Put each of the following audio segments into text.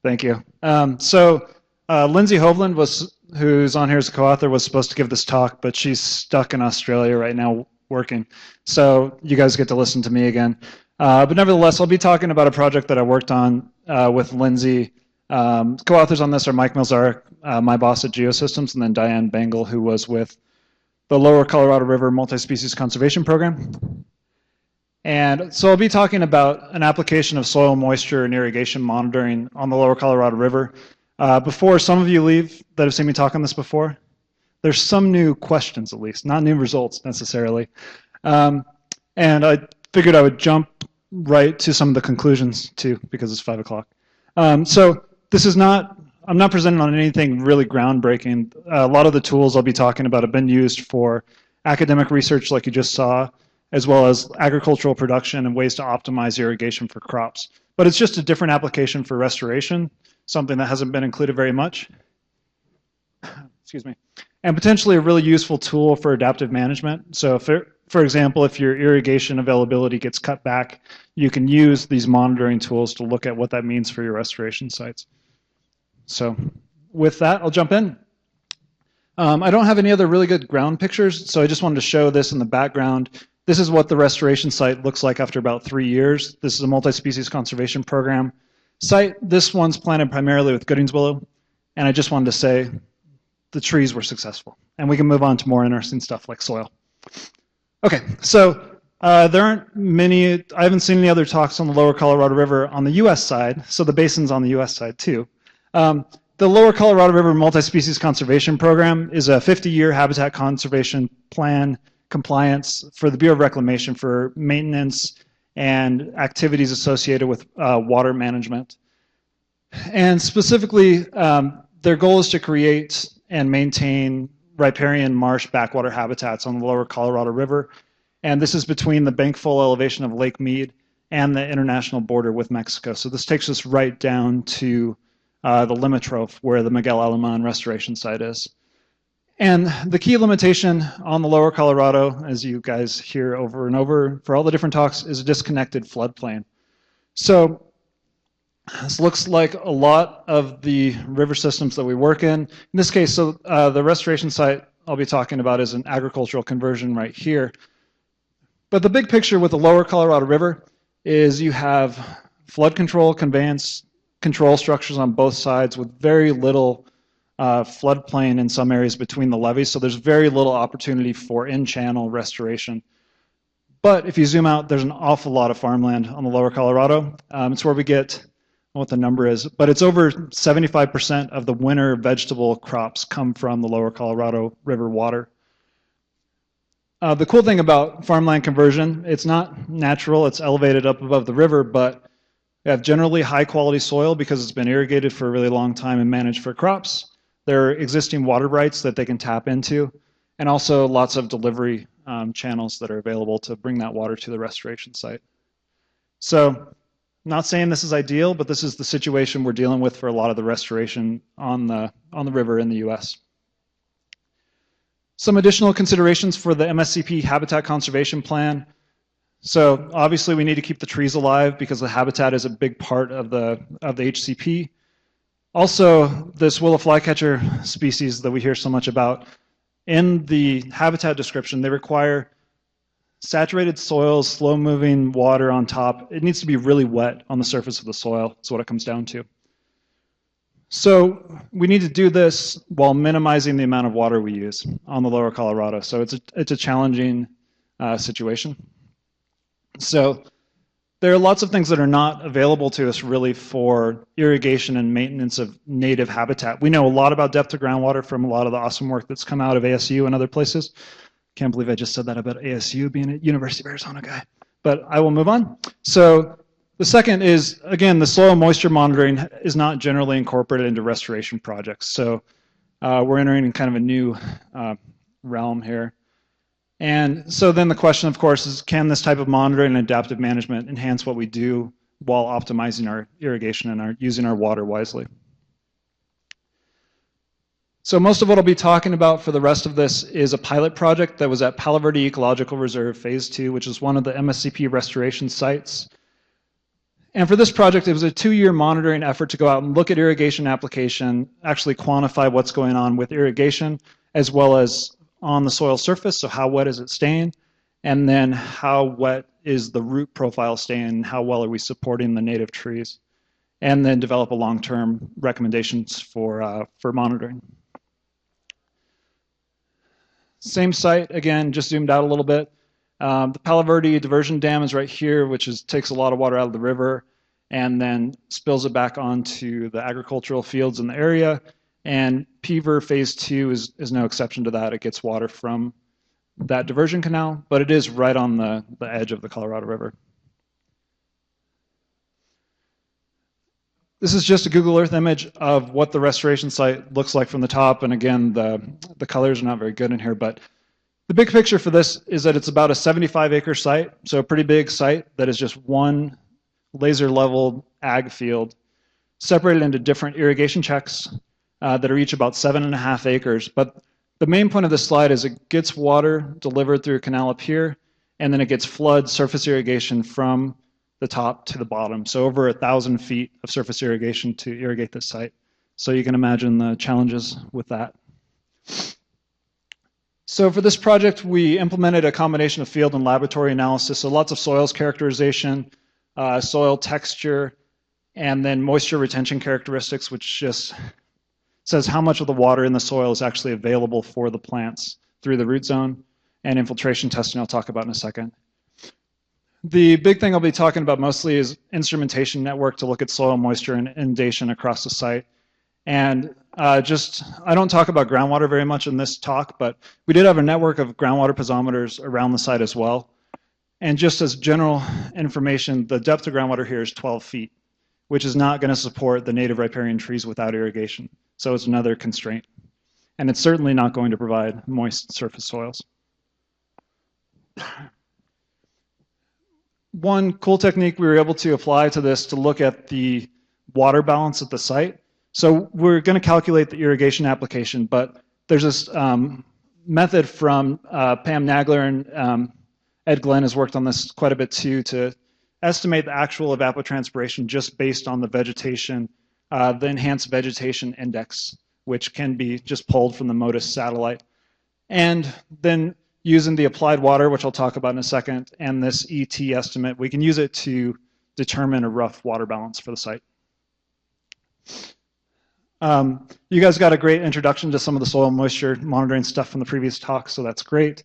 Thank you. Lindsay Hovland who's on here as a co-author, was supposed to give this talk, but she's stuck in Australia right now working. So you guys get to listen to me again. But nevertheless, I'll be talking about a project that I worked on with Lindsay. Co-authors on this are Mike Milzarek, my boss at Geosystems, and then Diane Bengal, who was with the Lower Colorado River Multi-Species Conservation Program. And so I'll be talking about an application of soil moisture and irrigation monitoring on the Lower Colorado River. Before some of you leave that have seen me talk on this before, there's some new questions at least, not new results necessarily. And I figured I would jump right to some of the conclusions too, because it's 5 o'clock. So this is not, I'm not presenting on anything really groundbreaking. A lot of the tools I'll be talking about have been used for academic research like you just saw, as well as agricultural production and ways to optimize irrigation for crops. But it's just a different application for restoration, something that hasn't been included very much. Excuse me. And potentially a really useful tool for adaptive management. So for example, if your irrigation availability gets cut back, you can use these monitoring tools to look at what that means for your restoration sites. So with that, I'll jump in. I don't have any other really good ground pictures, so I just wanted to show this in the background. This is what the restoration site looks like after about 3 years. This is a multi-species conservation program site. This one's planted primarily with Goodings willow, and I just wanted to say the trees were successful. And we can move on to more interesting stuff like soil. Okay, so there aren't many, I haven't seen any other talks on the Lower Colorado River on the US side, so the basin's on the US side too. The Lower Colorado River Multi-Species Conservation Program is a 50-year habitat conservation plan compliance for the Bureau of Reclamation for maintenance and activities associated with water management. And specifically, their goal is to create and maintain riparian marsh backwater habitats on the Lower Colorado River. And this is between the bankfull elevation of Lake Mead and the international border with Mexico. So this takes us right down to the Limotroph, where the Miguel Alemán restoration site is. And the key limitation on the Lower Colorado, as you guys hear over and over for all the different talks, is a disconnected floodplain. So this looks like a lot of the river systems that we work in. In this case, so the restoration site I'll be talking about is an agricultural conversion right here. But the big picture with the Lower Colorado River is you have flood control, conveyance control structures on both sides with very little floodplain in some areas between the levees, so there's very little opportunity for in-channel restoration. But if you zoom out, there's an awful lot of farmland on the Lower Colorado. It's where we get, I don't know what the number is, but it's over 75% of the winter vegetable crops come from the Lower Colorado River water. The cool thing about farmland conversion, it's not natural, it's elevated up above the river, but we have generally high quality soil because it's been irrigated for a really long time and managed for crops. There are existing water rights that they can tap into, and also lots of delivery channels that are available to bring that water to the restoration site. So, I'm not saying this is ideal, but this is the situation we're dealing with for a lot of the restoration on the river in the US. Some additional considerations for the MSCP Habitat Conservation Plan. So obviously we need to keep the trees alive because the habitat is a big part of the HCP. Also, this willow flycatcher species that we hear so much about, in the habitat description, they require saturated soils, slow-moving water on top. It needs to be really wet on the surface of the soil, is what it comes down to. So we need to do this while minimizing the amount of water we use on the Lower Colorado. So it's a challenging situation. So there are lots of things that are not available to us really for irrigation and maintenance of native habitat. We know a lot about depth of groundwater from a lot of the awesome work that's come out of ASU and other places. Can't believe I just said that about ASU being a University of Arizona guy. But I will move on. So the second is, again, the soil moisture monitoring is not generally incorporated into restoration projects. So we're entering in kind of a new realm here. And so then the question, of course, is can this type of monitoring and adaptive management enhance what we do while optimizing our irrigation and using our water wisely? So most of what I'll be talking about for the rest of this is a pilot project that was at Palo Verde Ecological Reserve Phase 2, which is one of the MSCP restoration sites. And for this project, it was a 2-year monitoring effort to go out and look at irrigation application, actually quantify what's going on with irrigation, as well as on the soil surface, so how wet is it staying, and then how wet is the root profile staying, how well are we supporting the native trees, and then develop a long-term recommendations for monitoring. Same site, again, just zoomed out a little bit. The Palo Verde diversion dam is right here, which takes a lot of water out of the river and then spills it back onto the agricultural fields in the area. And Peaver Phase 2 is no exception to that. It gets water from that diversion canal, but it is right on the edge of the Colorado River. This is just a Google Earth image of what the restoration site looks like from the top. And again, the colors are not very good in here, but the big picture for this is that it's about a 75-acre site, so a pretty big site that is just one laser-level ag field separated into different irrigation checks that are each about 7.5 acres. But the main point of this slide is it gets water delivered through a canal up here, and then it gets flood surface irrigation from the top to the bottom. So over 1,000 feet of surface irrigation to irrigate this site. So you can imagine the challenges with that. So for this project, we implemented a combination of field and laboratory analysis. So lots of soils characterization, soil texture, and then moisture retention characteristics, which just says how much of the water in the soil is actually available for the plants through the root zone, and infiltration testing I'll talk about in a second. The big thing I'll be talking about mostly is instrumentation network to look at soil moisture and inundation across the site. And I don't talk about groundwater very much in this talk, but we did have a network of groundwater piezometers around the site as well. And just as general information, the depth of groundwater here is 12 feet, which is not going to support the native riparian trees without irrigation. So it's another constraint. And it's certainly not going to provide moist surface soils. One cool technique we were able to apply to this to look at the water balance at the site. So we're going to calculate the irrigation application, but there's this method from Pam Nagler, and Ed Glenn has worked on this quite a bit too, to estimate the actual evapotranspiration just based on the vegetation, the enhanced vegetation index, which can be just pulled from the MODIS satellite. And then using the applied water, which I'll talk about in a second, and this ET estimate, we can use it to determine a rough water balance for the site. You guys got a great introduction to some of the soil moisture monitoring stuff from the previous talk, so that's great.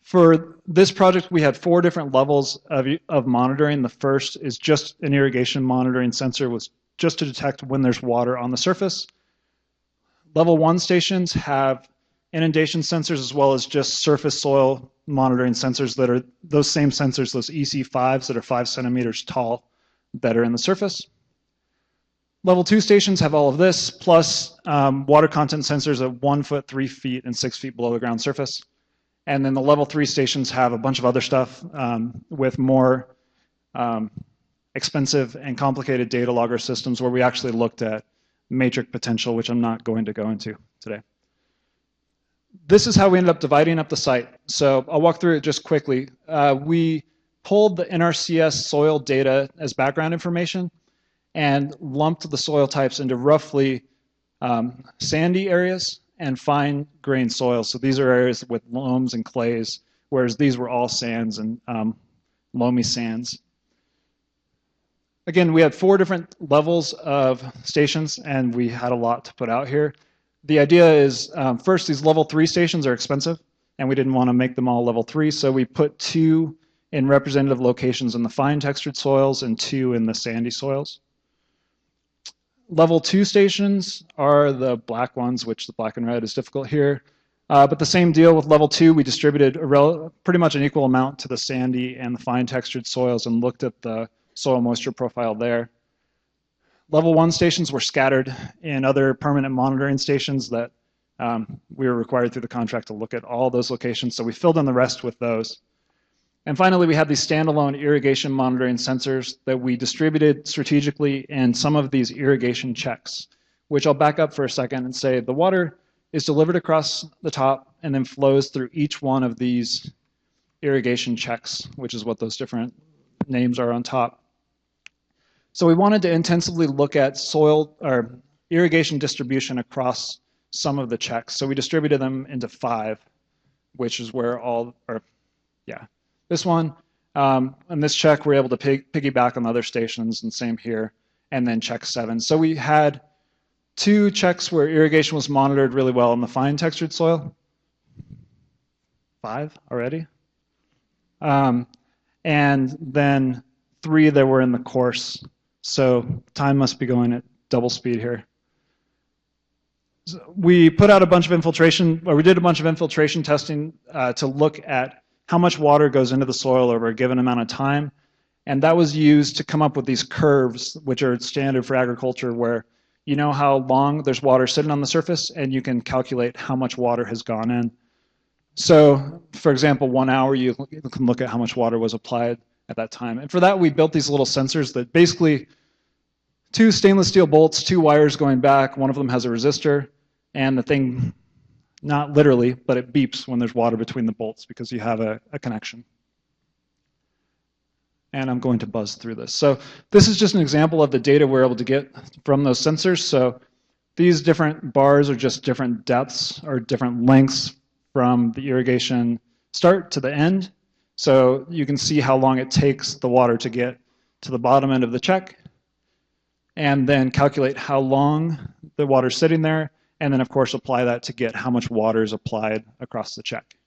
For this project, we had 4 different levels of monitoring. The first is just an irrigation monitoring sensor, was just to detect when there's water on the surface. Level 1 stations have inundation sensors as well as just surface soil monitoring sensors that are those same sensors, those EC5s that are 5 centimeters tall that are in the surface. Level 2 stations have all of this, plus water content sensors at 1 foot, 3 feet, and 6 feet below the ground surface. And then the level 3 stations have a bunch of other stuff with more expensive and complicated data logger systems where we actually looked at matrix potential, which I'm not going to go into today. This is how we ended up dividing up the site. So I'll walk through it just quickly. We pulled the NRCS soil data as background information and lumped the soil types into roughly sandy areas and fine grained soils. So these are areas with loams and clays, whereas these were all sands and loamy sands. Again, we had 4 different levels of stations, and we had a lot to put out here. The idea is, first, these level 3 stations are expensive, and we didn't want to make them all level 3, so we put 2 in representative locations in the fine textured soils and 2 in the sandy soils. Level 2 stations are the black ones, which the black and red is difficult here. But the same deal with level 2, we distributed pretty much an equal amount to the sandy and the fine textured soils and looked at the soil moisture profile there. Level 1 stations were scattered in other permanent monitoring stations that we were required through the contract to look at all those locations, so we filled in the rest with those. And finally, we have these standalone irrigation monitoring sensors that we distributed strategically in some of these irrigation checks, which I'll back up for a second and say the water is delivered across the top and then flows through each one of these irrigation checks, which is what those different names are on top. So we wanted to intensively look at soil or irrigation distribution across some of the checks. So we distributed them into 5, which is where this one. And this check, we're able to piggyback on the other stations, and same here, and then check 7. So we had 2 checks where irrigation was monitored really well in the fine textured soil. 5 already. And then 3 that were in the coarse. So time must be going at double speed here. So we put out a bunch of infiltration, or we did a bunch of infiltration testing to look at how much water goes into the soil over a given amount of time. And that was used to come up with these curves, which are standard for agriculture, where you know how long there's water sitting on the surface, and you can calculate how much water has gone in. So, for example, 1 hour, you can look at how much water was applied at that time. And for that, we built these little sensors that basically 2 stainless steel bolts, 2 wires going back, one of them has a resistor, and the thing, not literally, but it beeps when there's water between the bolts because you have a connection. And I'm going to buzz through this. So this is just an example of the data we're able to get from those sensors. So these different bars are just different depths or different lengths from the irrigation start to the end. So you can see how long it takes the water to get to the bottom end of the check, and then calculate how long the water's sitting there, and then of course apply that to get how much water is applied across the check.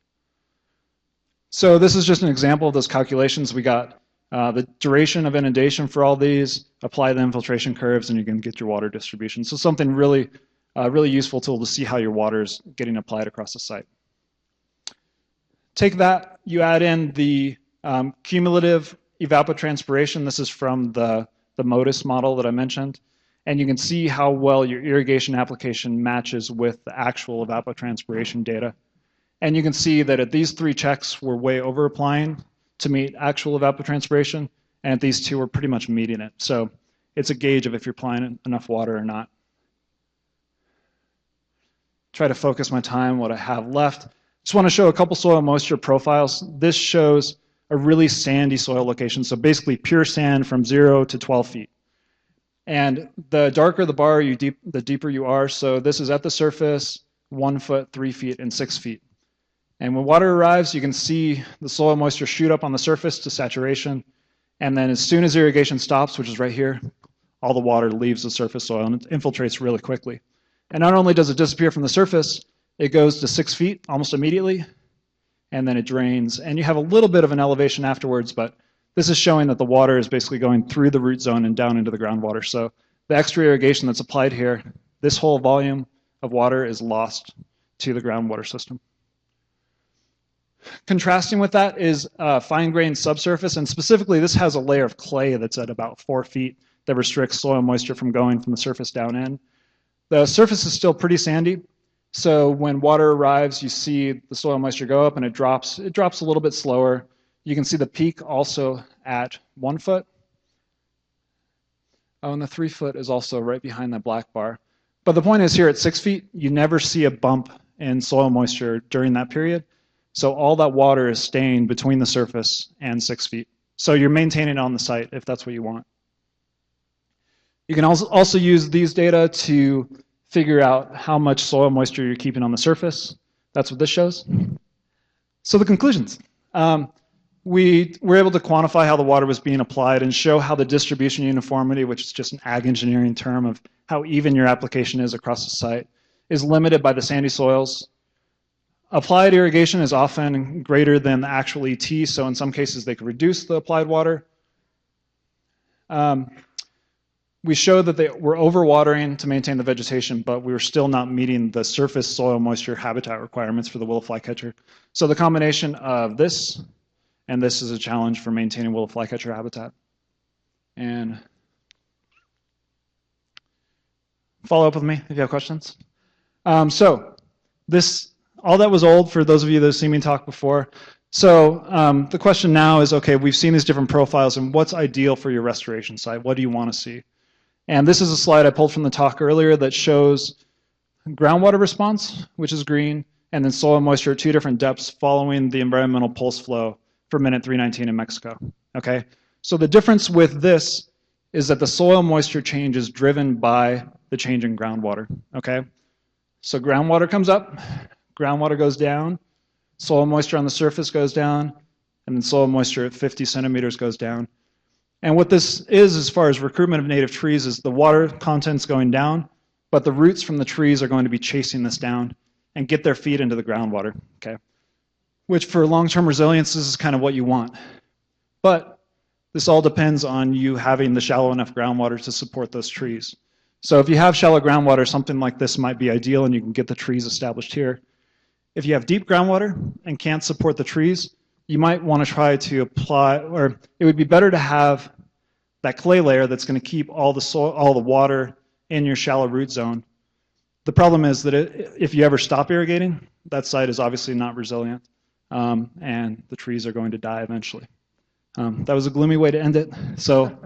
So this is just an example of those calculations. We got the duration of inundation for all these, apply the infiltration curves, and you can get your water distribution. So something really, really useful tool to see how your water is getting applied across the site. Take that, you add in the cumulative evapotranspiration. This is from the MODIS model that I mentioned. And you can see how well your irrigation application matches with the actual evapotranspiration data. And you can see that at these 3 checks, we're way over applying to meet actual evapotranspiration, and at these 2, we're pretty much meeting it. So it's a gauge of if you're applying enough water or not. Try to focus my time, what I have left. Just want to show a couple soil moisture profiles. This shows a really sandy soil location, so basically pure sand from 0 to 12 feet. And the darker the bar, the deeper you are. So this is at the surface, 1 foot, 3 feet, and 6 feet. And when water arrives, you can see the soil moisture shoot up on the surface to saturation. And then as soon as irrigation stops, which is right here, all the water leaves the surface soil and it infiltrates really quickly. And not only does it disappear from the surface, it goes to 6 feet almost immediately, and then it drains. And you have a little bit of an elevation afterwards, but this is showing that the water is basically going through the root zone and down into the groundwater. So the extra irrigation that's applied here, this whole volume of water is lost to the groundwater system. Contrasting with that is fine-grained subsurface, and specifically this has a layer of clay that's at about 4 feet that restricts soil moisture from going from the surface down in. The surface is still pretty sandy, so when water arrives, you see the soil moisture go up and it drops a little bit slower. You can see the peak also at 1 foot. Oh, and the 3 foot is also right behind that black bar. But the point is here at 6 feet, you never see a bump in soil moisture during that period. So all that water is staying between the surface and 6 feet. So you're maintaining it on the site if that's what you want. You can also use these data to figure out how much soil moisture you're keeping on the surface. That's what this shows. So the conclusions. We were able to quantify how the water was being applied and show how the distribution uniformity, which is just an ag engineering term of how even your application is across the site, is limited by the sandy soils. Applied irrigation is often greater than the actual ET, so in some cases they could reduce the applied water. We showed that they were overwatering to maintain the vegetation, but we were still not meeting the surface soil moisture habitat requirements for the willow flycatcher. So the combination of this and this is a challenge for maintaining willow flycatcher habitat. And follow up with me if you have questions. So this, all that was old for those of you that have seen me talk before. So the question now is, okay, we've seen these different profiles, and what's ideal for your restoration site? What do you want to see? And this is a slide I pulled from the talk earlier that shows groundwater response, which is green, and then soil moisture at 2 different depths following the environmental pulse flow for minute 319 in Mexico. Okay, so the difference with this is that the soil moisture change is driven by the change in groundwater, okay? So groundwater comes up, groundwater goes down, soil moisture on the surface goes down, and then soil moisture at 50 centimeters goes down. And what this is, as far as recruitment of native trees, is the water content's going down, but the roots from the trees are going to be chasing this down and get their feet into the groundwater, okay? Which for long-term resilience, this is kind of what you want. But this all depends on you having the shallow enough groundwater to support those trees. So if you have shallow groundwater, something like this might be ideal and you can get the trees established here. If you have deep groundwater and can't support the trees, you might want to try to apply, or it would be better to have that clay layer that's going to keep all the soil, all the water in your shallow root zone. The problem is that if you ever stop irrigating, that site is obviously not resilient, and the trees are going to die eventually. That was a gloomy way to end it. So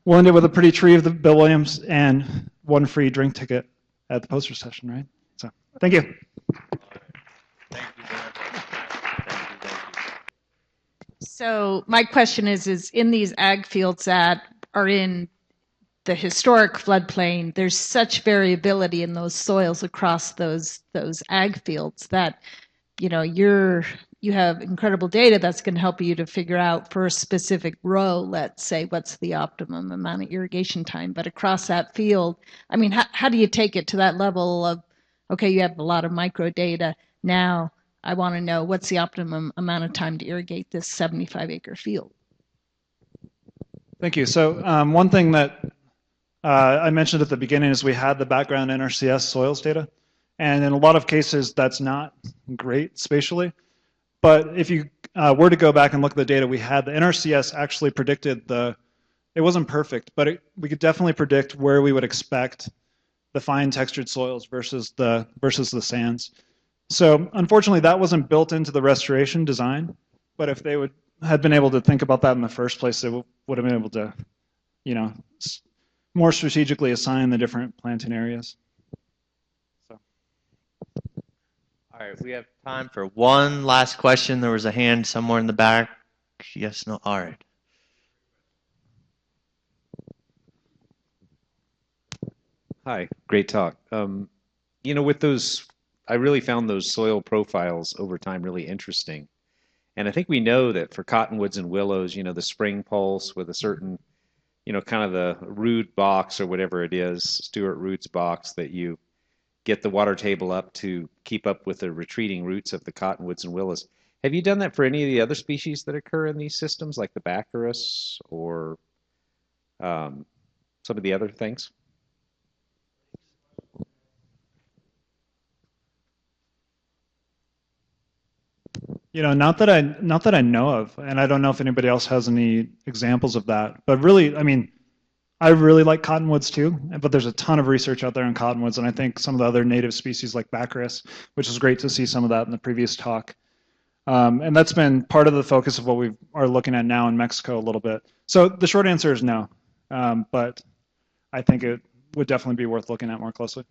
we'll end it with a pretty tree of the Bill Williams and one free drink ticket at the poster session, right? So thank you. Thank you very much. So my question is in these ag fields that are in the historic floodplain, there's such variability in those soils across those ag fields that, you know, you have incredible data that's going to help you to figure out for a specific row, let's say, what's the optimum amount of irrigation time. But across that field, I mean, how do you take it to that level of, okay, you have a lot of micro data. Now I want to know what's the optimum amount of time to irrigate this 75-acre field. Thank you. So one thing that I mentioned at the beginning is we had the background NRCS soils data. And in a lot of cases, that's not great spatially. But if you were to go back and look at the data we had, the NRCS actually predicted it wasn't perfect, but we could definitely predict where we would expect the fine textured soils versus the sands. So unfortunately, that wasn't built into the restoration design. But if they had been able to think about that in the first place, they would have been able to, you know, more strategically assign the different planting areas. All right, we have time for one last question. There was a hand somewhere in the back. Yes, no, all right. Hi, great talk. You know, with those, I really found those soil profiles over time really interesting. And I think we know that for cottonwoods and willows, you know, the spring pulse with a certain, you know, kind of the root box or whatever it is, Stewart Roots box, that you get the water table up to keep up with the retreating roots of the cottonwoods and willows. Have you done that for any of the other species that occur in these systems, like the Baccharis or some of the other things? You know, not that I know of, and I don't know if anybody else has any examples of that. But really, I mean, I really like cottonwoods too, but there's a ton of research out there on cottonwoods, and I think some of the other native species like Baccharis, which is great to see some of that in the previous talk. And that's been part of the focus of what we are looking at now in Mexico a little bit. So the short answer is no, but I think it would definitely be worth looking at more closely.